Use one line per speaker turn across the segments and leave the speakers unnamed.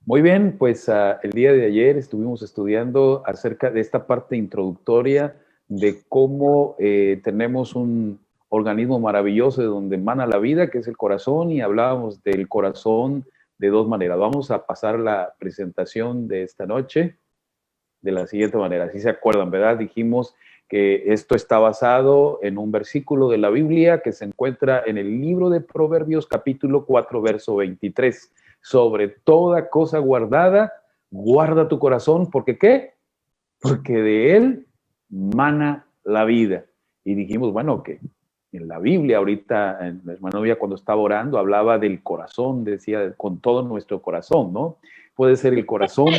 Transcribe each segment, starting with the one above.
Muy bien, pues el día de ayer estuvimos estudiando acerca de esta parte introductoria de cómo tenemos un organismo maravilloso de donde emana la vida, que es el corazón, y hablábamos del corazón de dos maneras. Vamos a pasar la presentación de esta noche de la siguiente manera. Si se acuerdan, ¿verdad? Dijimos que esto está basado en un versículo de la Biblia que se encuentra en el libro de Proverbios, capítulo 4, verso 23. Sobre toda cosa guardada, guarda tu corazón, ¿porque qué? Porque de él mana la vida. Y dijimos, bueno, que en la Biblia ahorita, en la hermana Novia cuando estaba orando, hablaba del corazón, decía, con todo nuestro corazón, ¿no? Puede ser el corazón,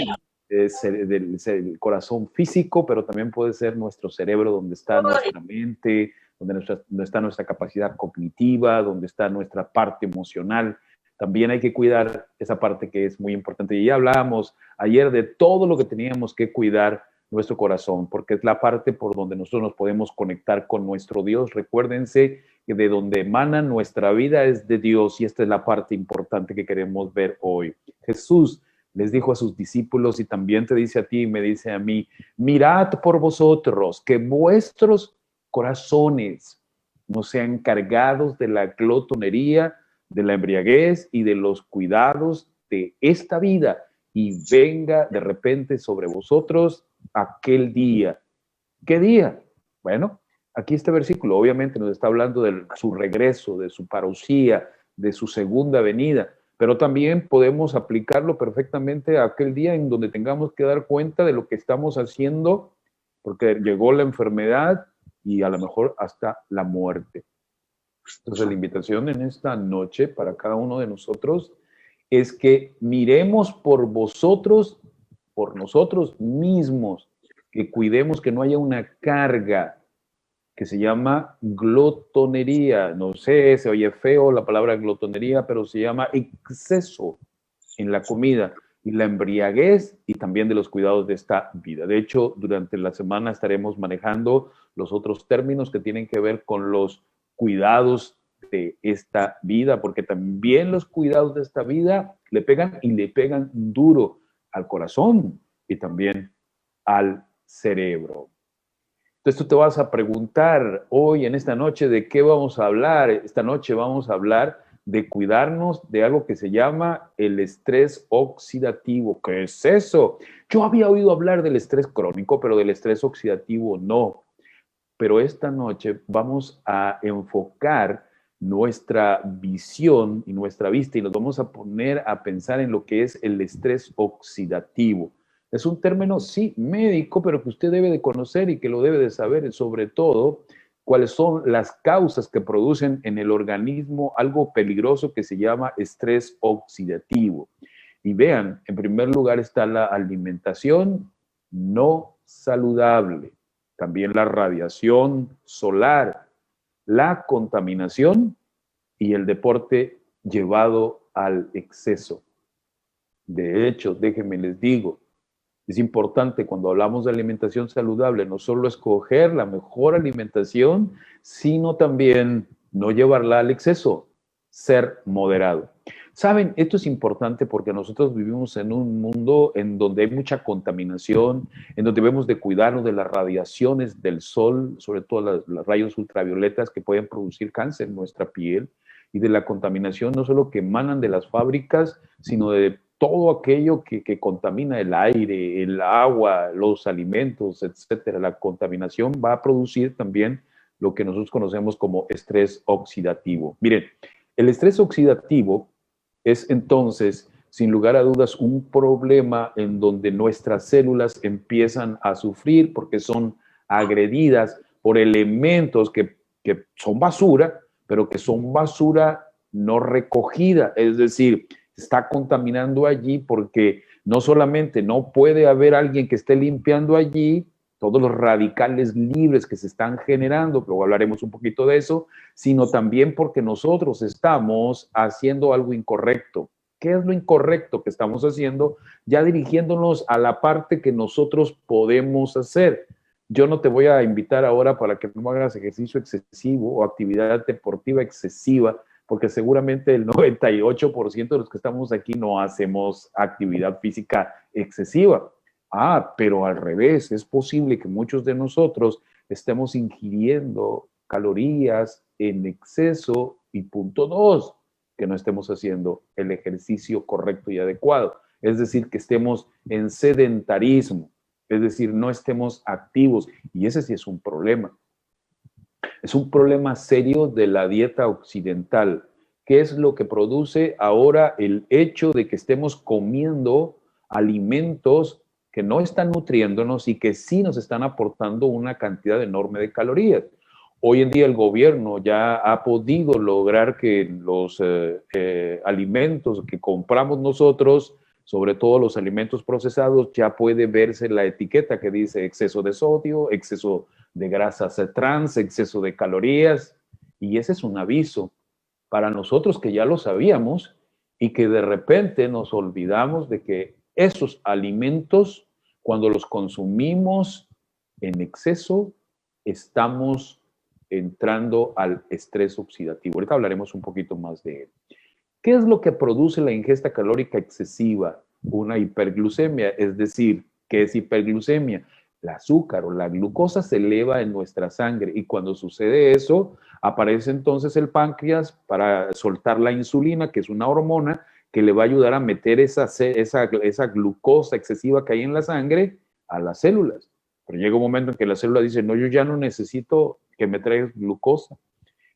el corazón físico, pero también puede ser nuestro cerebro, donde está nuestra mente, donde está nuestra capacidad cognitiva, donde está nuestra parte emocional. También hay que cuidar esa parte que es muy importante. Y ya hablábamos ayer de todo lo que teníamos que cuidar nuestro corazón, porque es la parte por donde nosotros nos podemos conectar con nuestro Dios. Recuérdense que de donde emana nuestra vida es de Dios, y esta es la parte importante que queremos ver hoy. Jesús les dijo a sus discípulos, y también te dice a ti y me dice a mí, mirad por vosotros que vuestros corazones no sean cargados de la glotonería, de la embriaguez y de los cuidados de esta vida, y venga de repente sobre vosotros aquel día. ¿Qué día? Bueno, aquí este versículo obviamente nos está hablando de su regreso, de su parusía, de su segunda venida, pero también podemos aplicarlo perfectamente a aquel día en donde tengamos que dar cuenta de lo que estamos haciendo, porque llegó la enfermedad y a lo mejor hasta la muerte. Entonces la invitación en esta noche para cada uno de nosotros es que miremos por vosotros, por nosotros mismos, que cuidemos que no haya una carga que se llama glotonería. No sé, se oye feo la palabra glotonería, pero se llama exceso en la comida y la embriaguez, y también de los cuidados de esta vida. De hecho, durante la semana estaremos manejando los otros términos que tienen que ver con los cuidados de esta vida, porque también los cuidados de esta vida le pegan, y le pegan duro al corazón y también al cerebro. Entonces tú te vas a preguntar hoy, en esta noche, ¿de qué vamos a hablar? Esta noche vamos a hablar de cuidarnos de algo que se llama el estrés oxidativo. ¿Qué es eso? Yo había oído hablar del estrés crónico, pero del estrés oxidativo no. Pero esta noche vamos a enfocar nuestra visión y nuestra vista, y nos vamos a poner a pensar en lo que es el estrés oxidativo. Es un término, sí, médico, pero que usted debe de conocer y que lo debe de saber, sobre todo cuáles son las causas que producen en el organismo algo peligroso que se llama estrés oxidativo. Y vean, en primer lugar está la alimentación no saludable, también la radiación solar, la contaminación y el deporte llevado al exceso. De hecho, déjenme les digo, es importante cuando hablamos de alimentación saludable no solo escoger la mejor alimentación, sino también no llevarla al exceso, ser moderado. Saben, esto es importante porque nosotros vivimos en un mundo en donde hay mucha contaminación, en donde debemos de cuidarnos de las radiaciones del sol, sobre todo las rayos ultravioletas que pueden producir cáncer en nuestra piel, y de la contaminación no solo que emanan de las fábricas, sino de todo aquello que contamina el aire, el agua, los alimentos, etcétera. La contaminación va a producir también lo que nosotros conocemos como estrés oxidativo. Miren, el estrés oxidativo es entonces, sin lugar a dudas, un problema en donde nuestras células empiezan a sufrir porque son agredidas por elementos que son basura, pero que son basura no recogida, es decir, está contaminando allí porque no solamente no puede haber alguien que esté limpiando allí todos los radicales libres que se están generando, luego hablaremos un poquito de eso, sino también porque nosotros estamos haciendo algo incorrecto. ¿Qué es lo incorrecto que estamos haciendo? Ya dirigiéndonos a la parte que nosotros podemos hacer. Yo no te voy a invitar ahora para que no hagas ejercicio excesivo o actividad deportiva excesiva, porque seguramente el 98% de los que estamos aquí no hacemos actividad física excesiva. Ah, pero al revés, es posible que muchos de nosotros estemos ingiriendo calorías en exceso y punto dos, que no estemos haciendo el ejercicio correcto y adecuado. Es decir, que estemos en sedentarismo, es decir, no estemos activos. Y ese sí es un problema. Es un problema serio de la dieta occidental. ¿Qué es lo que produce ahora el hecho de que estemos comiendo alimentos que no están nutriéndonos y que sí nos están aportando una cantidad enorme de calorías? Hoy en día el gobierno ya ha podido lograr que los alimentos que compramos nosotros, sobre todo los alimentos procesados, ya puede verse la etiqueta que dice exceso de sodio, exceso de grasas trans, exceso de calorías, y ese es un aviso para nosotros que ya lo sabíamos y que de repente nos olvidamos de que esos alimentos, cuando los consumimos en exceso, estamos entrando al estrés oxidativo. Ahorita hablaremos un poquito más de él. ¿Qué es lo que produce la ingesta calórica excesiva? Una hiperglucemia, es decir, ¿qué es hiperglucemia? El azúcar o la glucosa se eleva en nuestra sangre y cuando sucede eso, aparece entonces el páncreas para soltar la insulina, que es una hormona que le va a ayudar a meter esa glucosa excesiva que hay en la sangre a las células. Pero llega un momento en que la célula dice, no, yo ya no necesito que me traigas glucosa.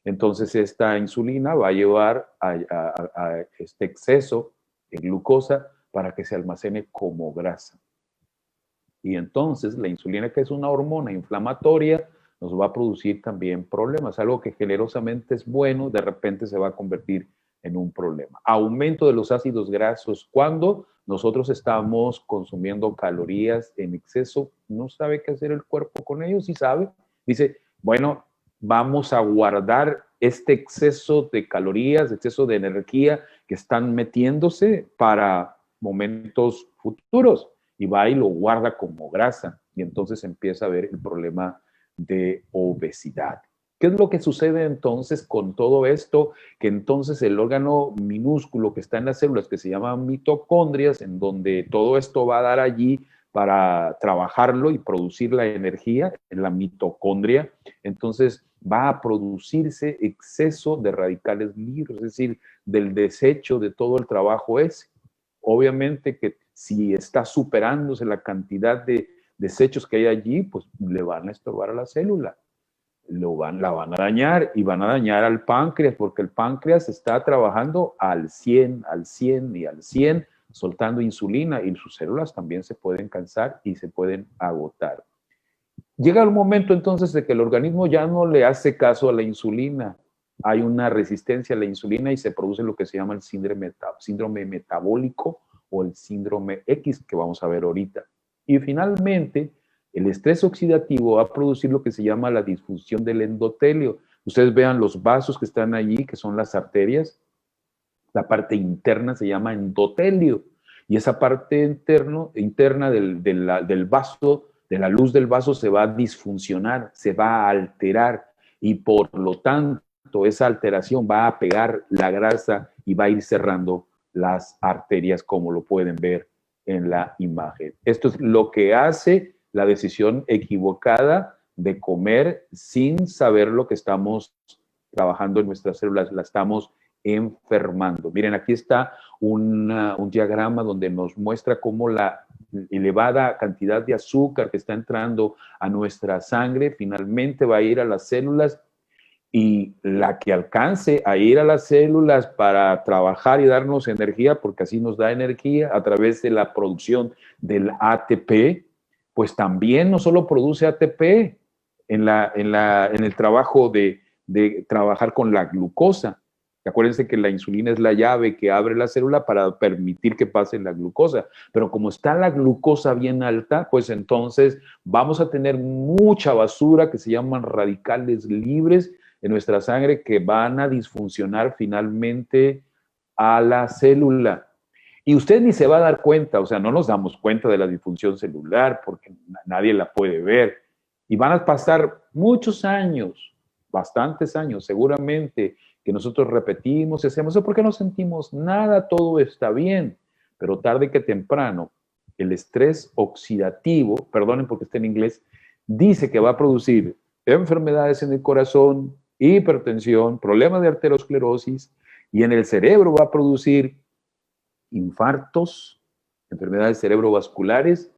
Entonces esta insulina va a llevar a este exceso de glucosa para que se almacene como grasa. Y entonces la insulina, que es una hormona inflamatoria, nos va a producir también problemas. Algo que generosamente es bueno, de repente se va a convertir en un problema. Aumento de los ácidos grasos. Cuando nosotros estamos consumiendo calorías en exceso, no sabe qué hacer el cuerpo con ellos y sabe. Dice, bueno, vamos a guardar este exceso de calorías, exceso de energía que están metiéndose para momentos futuros y va y lo guarda como grasa y entonces empieza a ver el problema de obesidad. ¿Qué es lo que sucede entonces con todo esto? Que entonces el órgano minúsculo que está en las células, que se llama mitocondrias, en donde todo esto va a dar allí para trabajarlo y producir la energía en la mitocondria, entonces va a producirse exceso de radicales libres, es decir, del desecho de todo el trabajo ese. Obviamente que si está superándose la cantidad de desechos que hay allí, pues le van a estorbar a la célula, la van a dañar y van a dañar al páncreas, porque el páncreas está trabajando al 100, al 100 y al 100, soltando insulina y sus células también se pueden cansar y se pueden agotar. Llega el momento entonces de que el organismo ya no le hace caso a la insulina. Hay una resistencia a la insulina y se produce lo que se llama el síndrome metabólico o el síndrome X que vamos a ver ahorita. Y finalmente, el estrés oxidativo va a producir lo que se llama la disfunción del endotelio. Ustedes vean los vasos que están allí, que son las arterias. La parte interna se llama endotelio. Y esa parte interna del vaso, de la luz del vaso, se va a disfuncionar, se va a alterar. Y por lo tanto, esa alteración va a pegar la grasa y va a ir cerrando las arterias, como lo pueden ver en la imagen. Esto es lo que hace la decisión equivocada de comer sin saber lo que estamos trabajando en nuestras células, la estamos enfermando. Miren, aquí está un diagrama donde nos muestra cómo la elevada cantidad de azúcar que está entrando a nuestra sangre finalmente va a ir a las células y la que alcance a ir a las células para trabajar y darnos energía, porque así nos da energía a través de la producción del ATP, pues también no solo produce ATP en el trabajo de trabajar con la glucosa. Acuérdense que la insulina es la llave que abre la célula para permitir que pase la glucosa. Pero como está la glucosa bien alta, pues entonces vamos a tener mucha basura que se llaman radicales libres en nuestra sangre que van a disfuncionar finalmente a la célula. Y usted ni se va a dar cuenta, o sea, no nos damos cuenta de la disfunción celular porque nadie la puede ver. Y van a pasar muchos años, bastantes años, seguramente, que nosotros repetimos y hacemos, ¿por qué no sentimos nada? Todo está bien, pero tarde que temprano, el estrés oxidativo, perdonen porque está en inglés, dice que va a producir enfermedades en el corazón, hipertensión, problemas de arteriosclerosis, y en el cerebro va a producir infartos, enfermedades cerebrovasculares,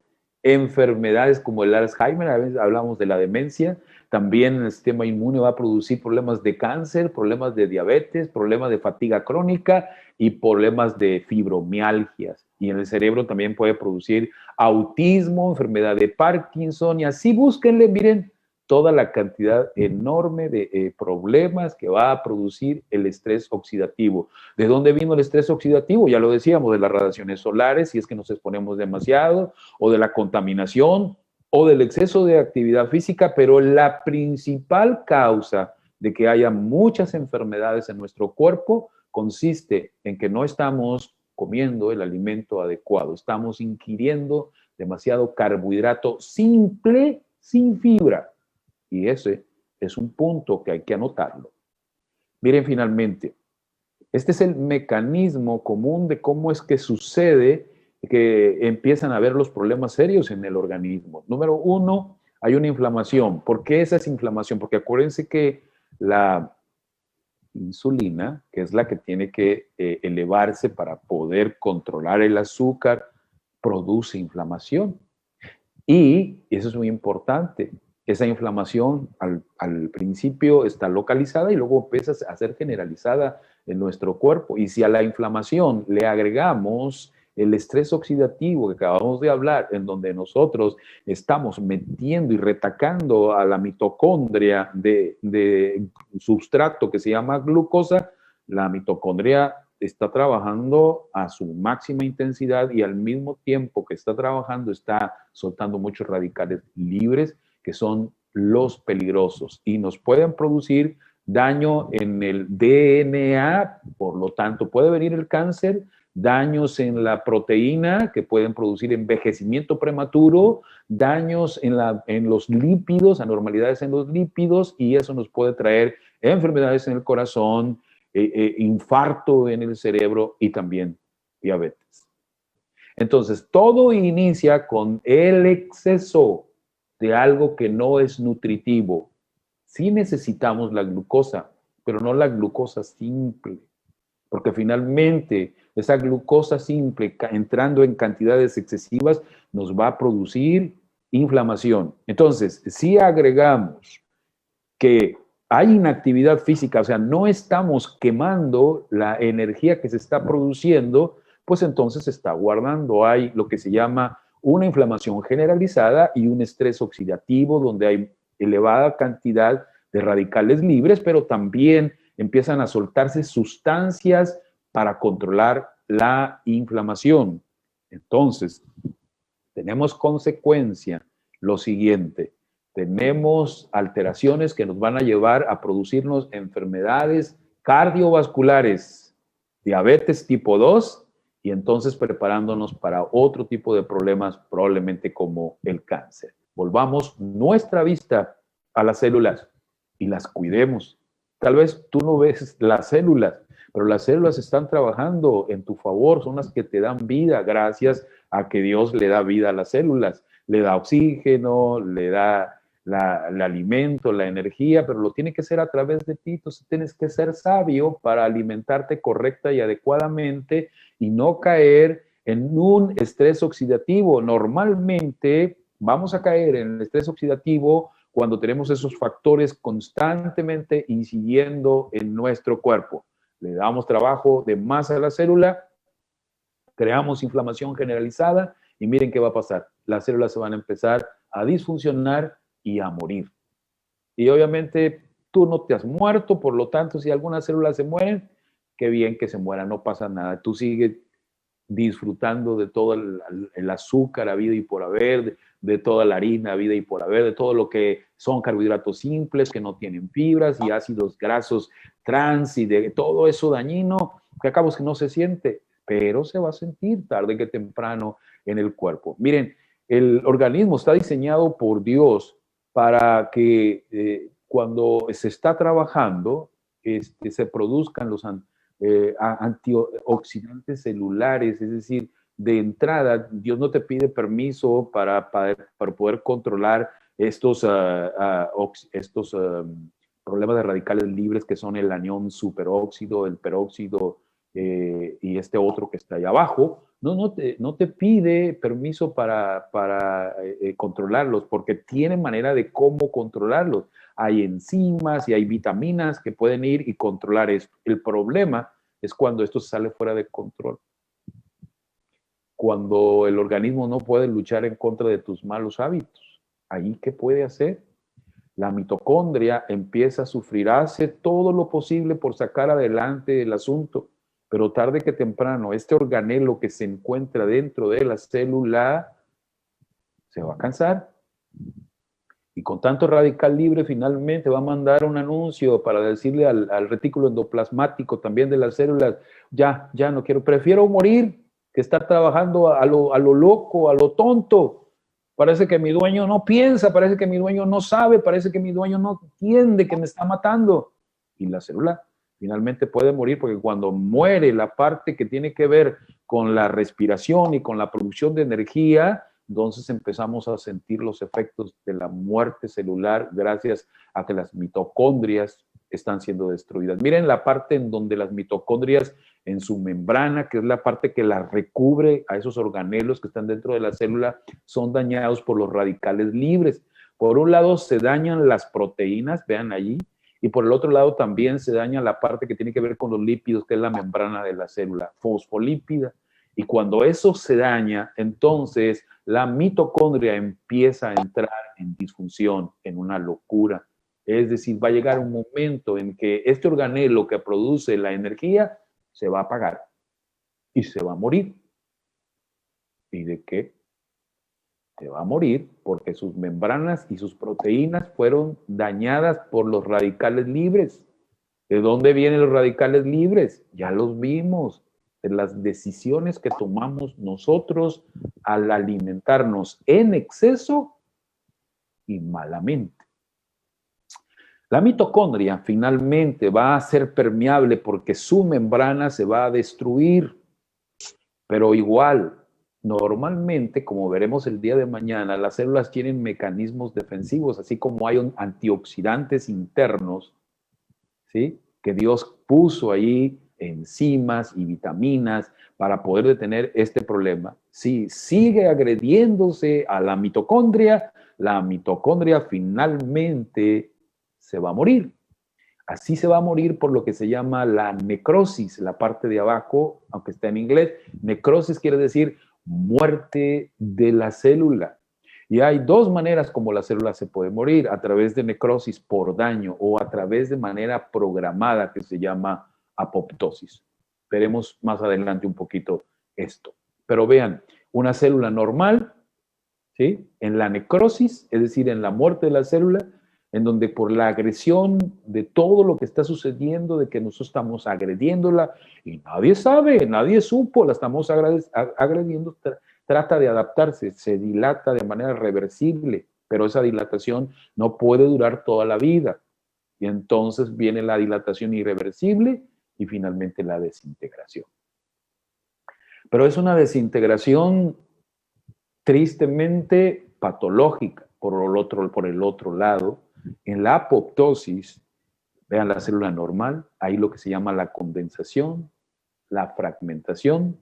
enfermedades como el Alzheimer, a veces hablamos de la demencia, también el sistema inmune va a producir problemas de cáncer, problemas de diabetes, problemas de fatiga crónica y problemas de fibromialgias. Y en el cerebro también puede producir autismo, enfermedad de Parkinson, y así búsquenle, miren, toda la cantidad enorme de problemas que va a producir el estrés oxidativo. ¿De dónde vino el estrés oxidativo? Ya lo decíamos, de las radiaciones solares, si es que nos exponemos demasiado, o de la contaminación, o del exceso de actividad física, pero la principal causa de que haya muchas enfermedades en nuestro cuerpo consiste en que no estamos comiendo el alimento adecuado, estamos ingiriendo demasiado carbohidrato simple, sin fibra. Y ese es un punto que hay que anotarlo. Miren, finalmente, este es el mecanismo común de cómo es que sucede que empiezan a haber los problemas serios en el organismo. Número uno, hay una inflamación. ¿Por qué esa es inflamación? Porque acuérdense que la insulina, que es la que tiene que elevarse para poder controlar el azúcar, produce inflamación. Y eso es muy importante. Esa inflamación al principio está localizada y luego empieza a ser generalizada en nuestro cuerpo. Y si a la inflamación le agregamos el estrés oxidativo que acabamos de hablar, en donde nosotros estamos metiendo y retacando a la mitocondria de substrato que se llama glucosa, la mitocondria está trabajando a su máxima intensidad y al mismo tiempo que está trabajando está soltando muchos radicales libres que son los peligrosos y nos pueden producir daño en el DNA, por lo tanto puede venir el cáncer, daños en la proteína que pueden producir envejecimiento prematuro, daños en los lípidos, anormalidades en los lípidos, y eso nos puede traer enfermedades en el corazón, infarto en el cerebro y también diabetes. Entonces, todo inicia con el exceso de algo que no es nutritivo. Sí necesitamos la glucosa, pero no la glucosa simple, porque finalmente esa glucosa simple entrando en cantidades excesivas nos va a producir inflamación. Entonces, si agregamos que hay inactividad física, o sea, no estamos quemando la energía que se está produciendo, pues entonces se está guardando. Hay lo que se llama una inflamación generalizada y un estrés oxidativo donde hay elevada cantidad de radicales libres, pero también empiezan a soltarse sustancias para controlar la inflamación. Entonces, tenemos consecuencia lo siguiente. Tenemos alteraciones que nos van a llevar a producirnos enfermedades cardiovasculares, diabetes tipo 2, y entonces preparándonos para otro tipo de problemas, probablemente como el cáncer. Volvamos nuestra vista a las células y las cuidemos. Tal vez tú no ves las células, pero las células están trabajando en tu favor, son las que te dan vida gracias a que Dios le da vida a las células, le da oxígeno, le da el alimento, la energía, pero lo tiene que ser a través de ti. Entonces tienes que ser sabio para alimentarte correcta y adecuadamente y no caer en un estrés oxidativo. Normalmente vamos a caer en el estrés oxidativo cuando tenemos esos factores constantemente incidiendo en nuestro cuerpo. Le damos trabajo de más a la célula, creamos inflamación generalizada y miren qué va a pasar. Las células se van a empezar a disfuncionar y a morir. Y obviamente tú no te has muerto, por lo tanto, si algunas células se mueren, qué bien que se mueran, no pasa nada. Tú sigues disfrutando de todo el azúcar habido y por haber, de toda la harina habido y por haber, de todo lo que son carbohidratos simples que no tienen fibras y ácidos grasos trans y de todo eso dañino, que acabos que no se siente, pero se va a sentir tarde que temprano en el cuerpo. Miren, el organismo está diseñado por Dios para que cuando se está trabajando, se produzcan los antioxidantes celulares, es decir, de entrada, Dios no te pide permiso para poder controlar estos problemas de radicales libres que son el anión superóxido, el peróxido y este otro que está ahí abajo. No te pide permiso para controlarlos, porque tiene manera de cómo controlarlos. Hay enzimas y hay vitaminas que pueden ir y controlar esto. El problema es cuando esto sale fuera de control. Cuando el organismo no puede luchar en contra de tus malos hábitos. ¿Ahí qué puede hacer? La mitocondria empieza a sufrir, hace todo lo posible por sacar adelante el asunto, pero tarde que temprano este organelo que se encuentra dentro de la célula se va a cansar. Y con tanto radical libre finalmente va a mandar un anuncio para decirle al retículo endoplasmático también de las células, ya no quiero, prefiero morir que estar trabajando a lo loco, a lo tonto. Parece que mi dueño no piensa, parece que mi dueño no sabe, parece que mi dueño no entiende que me está matando. Y la célula finalmente puede morir porque cuando muere la parte que tiene que ver con la respiración y con la producción de energía, entonces empezamos a sentir los efectos de la muerte celular gracias a que las mitocondrias están siendo destruidas. Miren la parte en donde las mitocondrias en su membrana, que es la parte que la recubre a esos organelos que están dentro de la célula, son dañados por los radicales libres. Por un lado se dañan las proteínas, vean allí, y por el otro lado también se daña la parte que tiene que ver con los lípidos, que es la membrana de la célula, fosfolípida. Y cuando eso se daña, entonces la mitocondria empieza a entrar en disfunción, en una locura. Es decir, va a llegar un momento en que este organelo que produce la energía se va a apagar y se va a morir. ¿Y de qué? Se va a morir porque sus membranas y sus proteínas fueron dañadas por los radicales libres. ¿De dónde vienen los radicales libres? Ya los vimos, de las decisiones que tomamos nosotros al alimentarnos en exceso y malamente. La mitocondria finalmente va a ser permeable porque su membrana se va a destruir, pero igual, normalmente, como veremos el día de mañana, las células tienen mecanismos defensivos, así como hay antioxidantes internos, ¿sí?, que Dios puso ahí, enzimas y vitaminas para poder detener este problema. Si sigue agrediéndose a la mitocondria finalmente se va a morir. Así se va a morir por lo que se llama la necrosis, la parte de abajo, aunque está en inglés. Necrosis quiere decir muerte de la célula. Y hay dos maneras como la célula se puede morir, a través de necrosis por daño o a través de manera programada que se llama apoptosis. Veremos más adelante un poquito esto. Pero vean, una célula normal, ¿sí?, en la necrosis, es decir, en la muerte de la célula, en donde por la agresión de todo lo que está sucediendo, de que nosotros estamos agrediéndola y nadie sabe, nadie supo, la estamos agrediendo, trata de adaptarse, se dilata de manera reversible, pero esa dilatación no puede durar toda la vida. Y entonces viene la dilatación irreversible y finalmente la desintegración. Pero es una desintegración tristemente patológica. Por el otro lado, en la apoptosis, vean la célula normal, ahí lo que se llama la condensación, la fragmentación,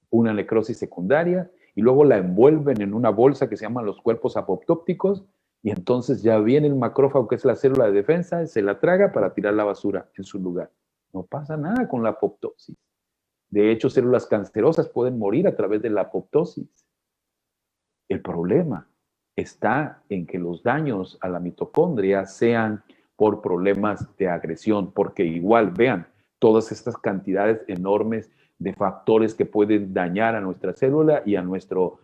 una necrosis secundaria, y luego la envuelven en una bolsa que se llaman los cuerpos apoptópticos, y entonces ya viene el macrófago, que es la célula de defensa, se la traga para tirar la basura en su lugar. No pasa nada con la apoptosis. De hecho, células cancerosas pueden morir a través de la apoptosis. El problema está en que los daños a la mitocondria sean por problemas de agresión, porque igual, vean, todas estas cantidades enormes de factores que pueden dañar a nuestra célula y a nuestro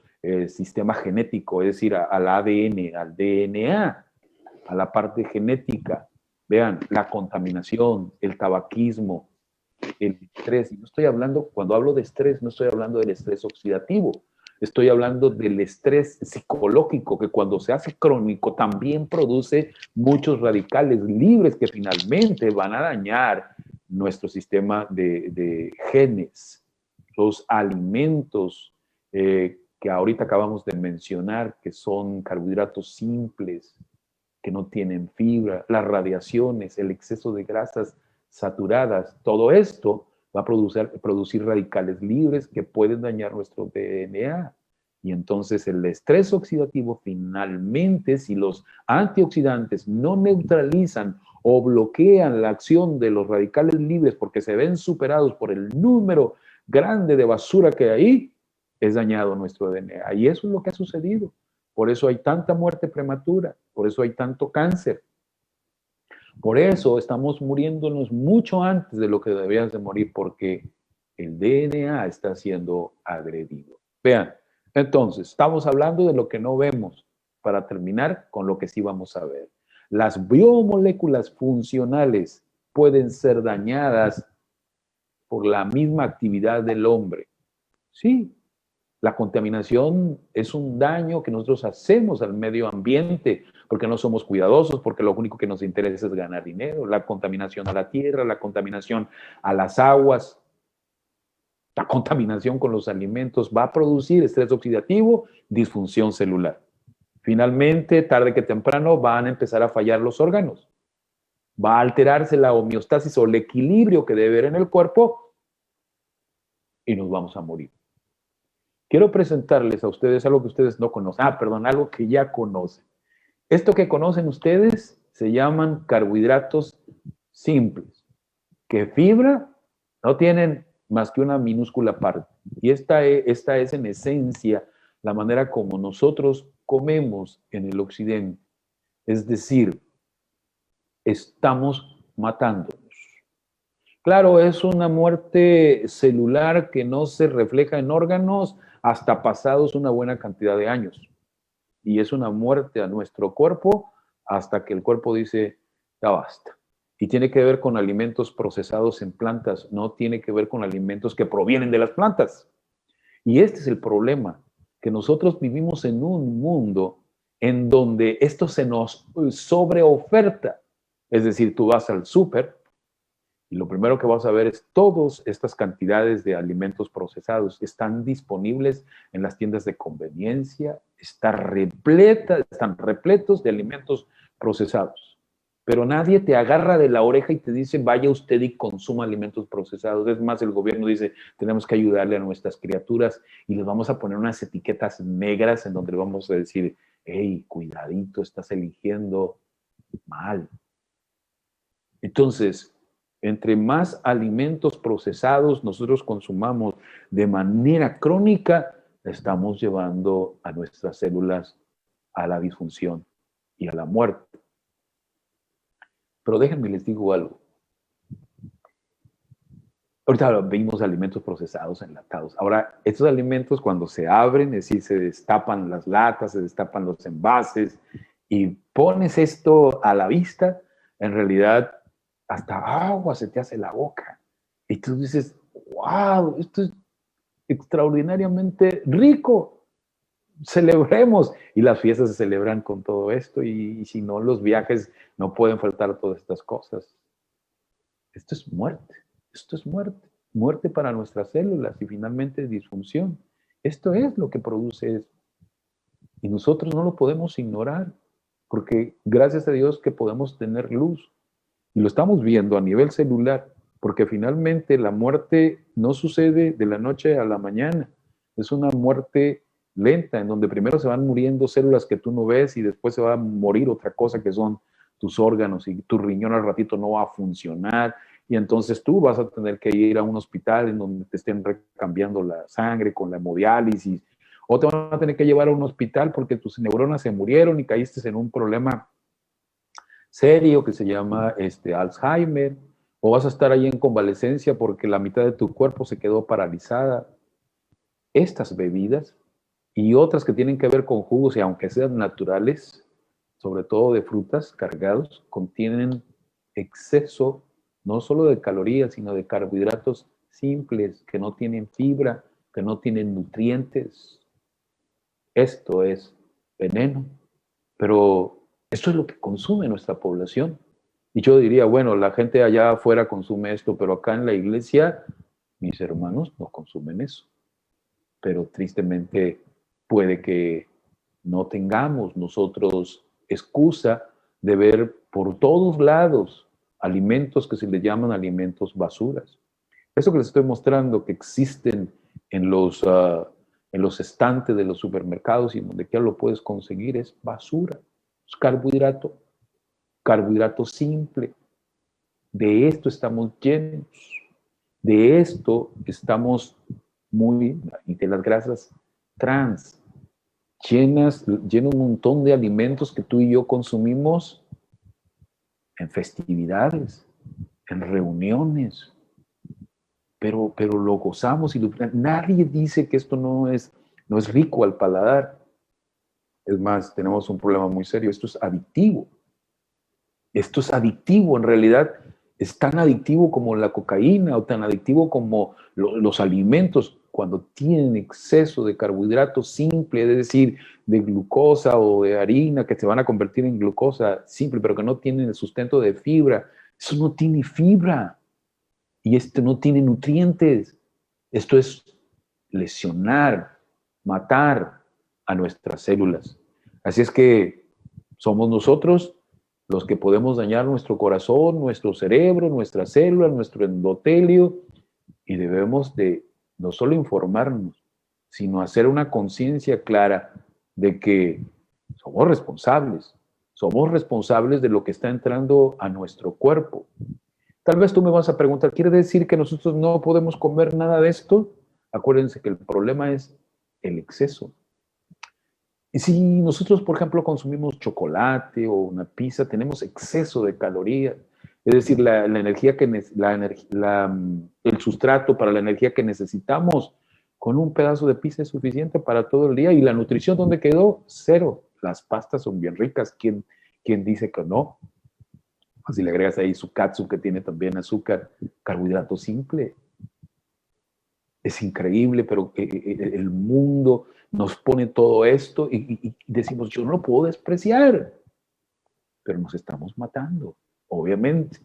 sistema genético, es decir, al ADN, al DNA, a la parte genética. Vean, la contaminación, el tabaquismo, el estrés. Y no estoy hablando, cuando hablo de estrés, no estoy hablando del estrés oxidativo. Estoy hablando del estrés psicológico que cuando se hace crónico también produce muchos radicales libres que finalmente van a dañar nuestro sistema de genes, los alimentos que ahorita acabamos de mencionar, que son carbohidratos simples, que no tienen fibra, las radiaciones, el exceso de grasas saturadas, todo esto va a producir radicales libres que pueden dañar nuestro DNA. Y entonces el estrés oxidativo finalmente, si los antioxidantes no neutralizan o bloquean la acción de los radicales libres porque se ven superados por el número grande de basura que hay ahí, es dañado nuestro DNA. Y eso es lo que ha sucedido. Por eso hay tanta muerte prematura, por eso hay tanto cáncer. Por eso estamos muriéndonos mucho antes de lo que debíamos de morir, porque el DNA está siendo agredido. Vean, entonces, estamos hablando de lo que no vemos, para terminar con lo que sí vamos a ver. Las biomoléculas funcionales pueden ser dañadas por la misma actividad del hombre. Sí, la contaminación es un daño que nosotros hacemos al medio ambiente porque no somos cuidadosos, porque lo único que nos interesa es ganar dinero. La contaminación a la tierra, la contaminación a las aguas, la contaminación con los alimentos va a producir estrés oxidativo, disfunción celular. Finalmente, tarde que temprano, van a empezar a fallar los órganos. Va a alterarse la homeostasis o el equilibrio que debe haber en el cuerpo y nos vamos a morir. Quiero presentarles a ustedes algo que ustedes no conocen. Perdón, algo que ya conocen. Esto que conocen ustedes se llaman carbohidratos simples, que fibra no tienen más que una minúscula parte. Y esta es en esencia la manera como nosotros comemos en el occidente. Es decir, estamos matándonos. Claro, es una muerte celular que no se refleja en órganos hasta pasados una buena cantidad de años. Y es una muerte a nuestro cuerpo hasta que el cuerpo dice, ya basta. Y tiene que ver con alimentos procesados en plantas, no tiene que ver con alimentos que provienen de las plantas. Y este es el problema, que nosotros vivimos en un mundo en donde esto se nos sobreoferta. Es decir, tú vas al súper y lo primero que vas a ver es todas estas cantidades de alimentos procesados. Están disponibles en las tiendas de conveniencia, están repletos de alimentos procesados. Pero nadie te agarra de la oreja y te dice, vaya usted y consuma alimentos procesados. Es más, el gobierno dice, tenemos que ayudarle a nuestras criaturas y les vamos a poner unas etiquetas negras en donde le vamos a decir, hey, cuidadito, estás eligiendo mal. Entonces, entre más alimentos procesados nosotros consumamos de manera crónica, estamos llevando a nuestras células a la disfunción y a la muerte. Pero déjenme les digo algo. Ahorita vimos alimentos procesados, enlatados. Ahora, estos alimentos cuando se abren, es decir, se destapan las latas, se destapan los envases y pones esto a la vista, en realidad hasta agua se te hace la boca. Y tú dices, wow, esto es extraordinariamente rico. Celebremos. Y las fiestas se celebran con todo esto y si no, los viajes no pueden faltar todas estas cosas. Esto es muerte. Esto es muerte. Muerte para nuestras células y finalmente disfunción. Esto es lo que produce eso. Y nosotros no lo podemos ignorar porque gracias a Dios que podemos tener luz. Y lo estamos viendo a nivel celular, porque finalmente la muerte no sucede de la noche a la mañana. Es una muerte lenta, en donde primero se van muriendo células que tú no ves y después se va a morir otra cosa que son tus órganos y tu riñón al ratito no va a funcionar. Y entonces tú vas a tener que ir a un hospital en donde te estén recambiando la sangre con la hemodiálisis. O te van a tener que llevar a un hospital porque tus neuronas se murieron y caíste en un problema serio que se llama Alzheimer, o vas a estar ahí en convalecencia porque la mitad de tu cuerpo se quedó paralizada. Estas bebidas y otras que tienen que ver con jugos, y aunque sean naturales, sobre todo de frutas cargados, contienen exceso no solo de calorías, sino de carbohidratos simples, que no tienen fibra, que no tienen nutrientes. esto es veneno, pero esto es lo que consume nuestra población. Y yo diría, bueno, la gente allá afuera consume esto, pero acá en la iglesia, mis hermanos no consumen eso. Pero tristemente puede que no tengamos nosotros excusa de ver por todos lados alimentos que se le llaman alimentos basuras. Eso que les estoy mostrando que existen en los estantes de los supermercados y donde quiera lo puedes conseguir es basura, es carbohidrato, carbohidrato simple. De esto estamos llenos, de esto estamos muy, y de las grasas trans, llena un montón de alimentos que tú y yo consumimos en festividades, en reuniones, pero lo gozamos y nadie dice que esto no es rico al paladar. Es más, tenemos un problema muy serio, esto es adictivo. Esto es adictivo, en realidad es tan adictivo como la cocaína o tan adictivo como los alimentos cuando tienen exceso de carbohidratos simples, es decir, de glucosa o de harina que se van a convertir en glucosa simple, pero que no tienen el sustento de fibra. Eso no tiene fibra y esto no tiene nutrientes. Esto es lesionar, matar a nuestras células. Así es que somos nosotros los que podemos dañar nuestro corazón, nuestro cerebro, nuestras células, nuestro endotelio, y debemos de no solo informarnos, sino hacer una conciencia clara de que somos responsables de lo que está entrando a nuestro cuerpo. Tal vez tú me vas a preguntar, ¿quiere decir que nosotros no podemos comer nada de esto? Acuérdense que el problema es el exceso. Y si nosotros, por ejemplo, consumimos chocolate o una pizza, tenemos exceso de calorías, es decir, la energía el sustrato para la energía que necesitamos, con un pedazo de pizza es suficiente para todo el día. ¿Y la nutrición dónde quedó? Cero. Las pastas son bien ricas. ¿Quién dice que no? Si le agregas ahí su katsu, que tiene también azúcar, carbohidrato simple. Es increíble, pero el mundo nos pone todo esto y decimos, yo no lo puedo despreciar, pero nos estamos matando, obviamente.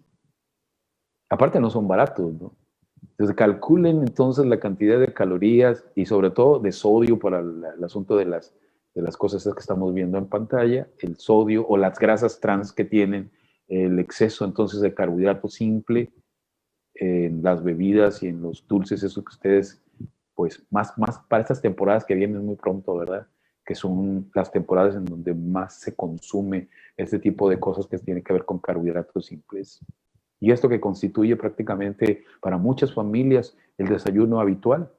Aparte no son baratos, ¿no? Entonces calculen entonces la cantidad de calorías y sobre todo de sodio para el asunto de las cosas que estamos viendo en pantalla, el sodio o las grasas trans que tienen, el exceso entonces de carbohidrato simple en las bebidas y en los dulces, eso que ustedes, pues más para estas temporadas que vienen muy pronto, ¿verdad? Que son las temporadas en donde más se consume este tipo de cosas que tienen que ver con carbohidratos simples. Y esto que constituye prácticamente para muchas familias el desayuno habitual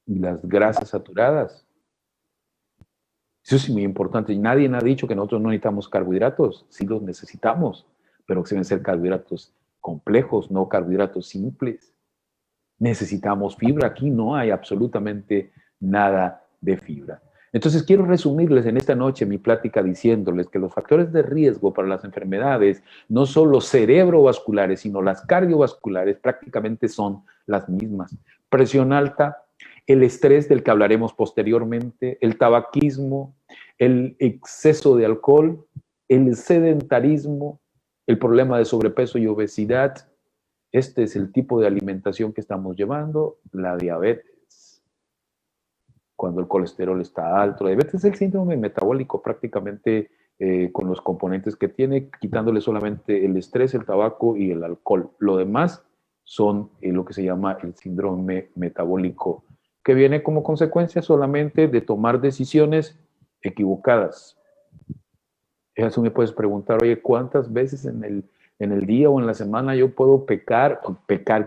y las grasas saturadas. Eso es muy importante. Y nadie ha dicho que nosotros no necesitamos carbohidratos. Sí los necesitamos, pero que deben ser carbohidratos complejos, no carbohidratos simples. Necesitamos fibra. Aquí no hay absolutamente nada de fibra. Entonces quiero resumirles en esta noche mi plática diciéndoles que los factores de riesgo para las enfermedades, no solo cerebrovasculares, sino las cardiovasculares, prácticamente son las mismas. Presión alta, el estrés del que hablaremos posteriormente, el tabaquismo, el exceso de alcohol, el sedentarismo, el problema de sobrepeso y obesidad. Este es el tipo de alimentación que estamos llevando, la diabetes. Cuando el colesterol está alto, la diabetes es el síndrome metabólico prácticamente con los componentes que tiene, quitándole solamente el estrés, el tabaco y el alcohol. Lo demás son lo que se llama el síndrome metabólico, que viene como consecuencia solamente de tomar decisiones equivocadas. Eso me puedes preguntar, oye, ¿cuántas veces en el día o en la semana yo puedo pecar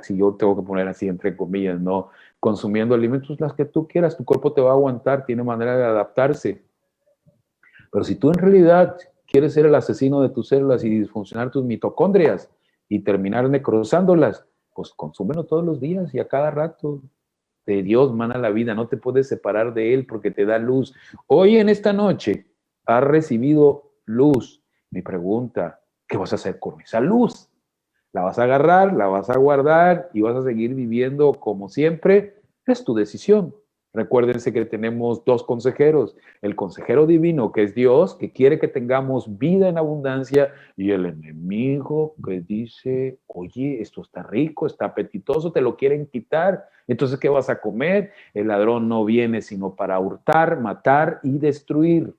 si yo tengo que poner así entre comillas, no consumiendo alimentos las que tú quieras, tu cuerpo te va a aguantar, tiene manera de adaptarse. Pero si tú en realidad quieres ser el asesino de tus células y disfuncionar tus mitocondrias y terminar necrosándolas, pues consúmelo todos los días y a cada rato. De Dios mana la vida, no te puedes separar de Él porque te da luz. Hoy en esta noche has recibido luz. Mi pregunta, ¿qué vas a hacer con esa luz? ¿La vas a agarrar, la vas a guardar y vas a seguir viviendo como siempre? Es tu decisión. Recuérdense que tenemos dos consejeros, el consejero divino que es Dios, que quiere que tengamos vida en abundancia, y el enemigo que dice, oye, esto está rico, está apetitoso, te lo quieren quitar, entonces ¿qué vas a comer? El ladrón no viene sino para hurtar, matar y destruir.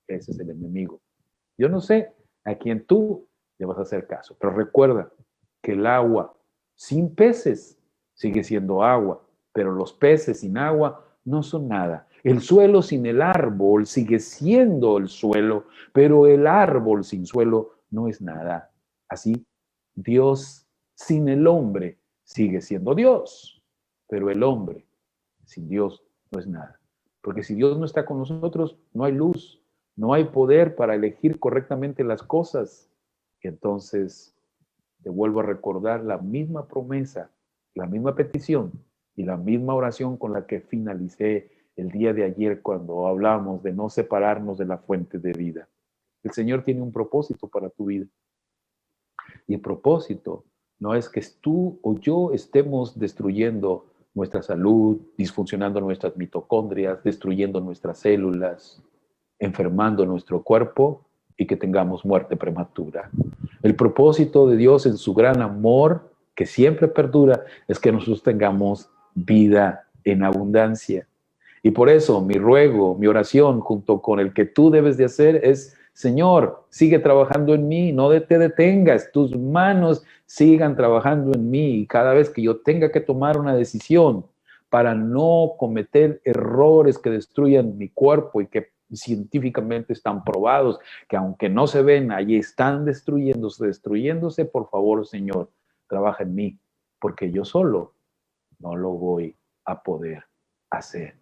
Ese es el enemigo. Yo no sé a quién tú le vas a hacer caso, pero recuerda que el agua sin peces sigue siendo agua, pero los peces sin agua no son nada. El suelo sin el árbol sigue siendo el suelo, pero el árbol sin suelo no es nada. Así, Dios sin el hombre sigue siendo Dios, pero el hombre sin Dios no es nada. Porque si Dios no está con nosotros, no hay luz, no hay poder para elegir correctamente las cosas. Y entonces te vuelvo a recordar la misma promesa, la misma petición y la misma oración con la que finalicé el día de ayer cuando hablamos de no separarnos de la fuente de vida. El Señor tiene un propósito para tu vida. Y el propósito no es que tú o yo estemos destruyendo nuestra salud, disfuncionando nuestras mitocondrias, destruyendo nuestras células, enfermando nuestro cuerpo y que tengamos muerte prematura. El propósito de Dios en su gran amor, que siempre perdura, es que nosotros tengamos vida en abundancia. Y por eso mi ruego, mi oración, junto con el que tú debes de hacer es, Señor, sigue trabajando en mí, no te detengas, tus manos sigan trabajando en mí. Y cada vez que yo tenga que tomar una decisión para no cometer errores que destruyan mi cuerpo y que científicamente están probados, que aunque no se ven, allí están destruyéndose, por favor, Señor, trabaja en mí, porque yo solo no lo voy a poder hacer.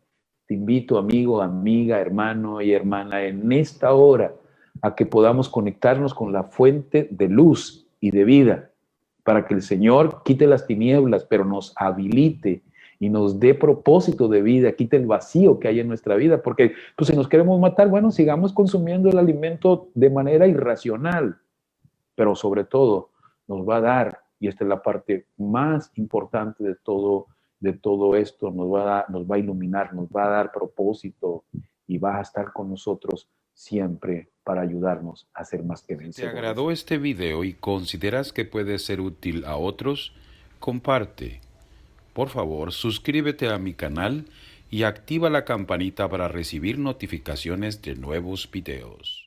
Te invito, amigo, amiga, hermano y hermana, en esta hora a que podamos conectarnos con la fuente de luz y de vida, para que el Señor quite las tinieblas, pero nos habilite y nos dé propósito de vida, quite el vacío que hay en nuestra vida, porque pues, si nos queremos matar, bueno, sigamos consumiendo el alimento de manera irracional, pero sobre todo nos va a dar, y esta es la parte más importante de todo esto, nos va a iluminar, nos va a dar propósito y va a estar con nosotros siempre para ayudarnos a ser más que
Si te
vencedores.
agradó este video y consideras que puede ser útil a otros, comparte. Por favor, suscríbete a mi canal y activa la campanita para recibir notificaciones de nuevos videos.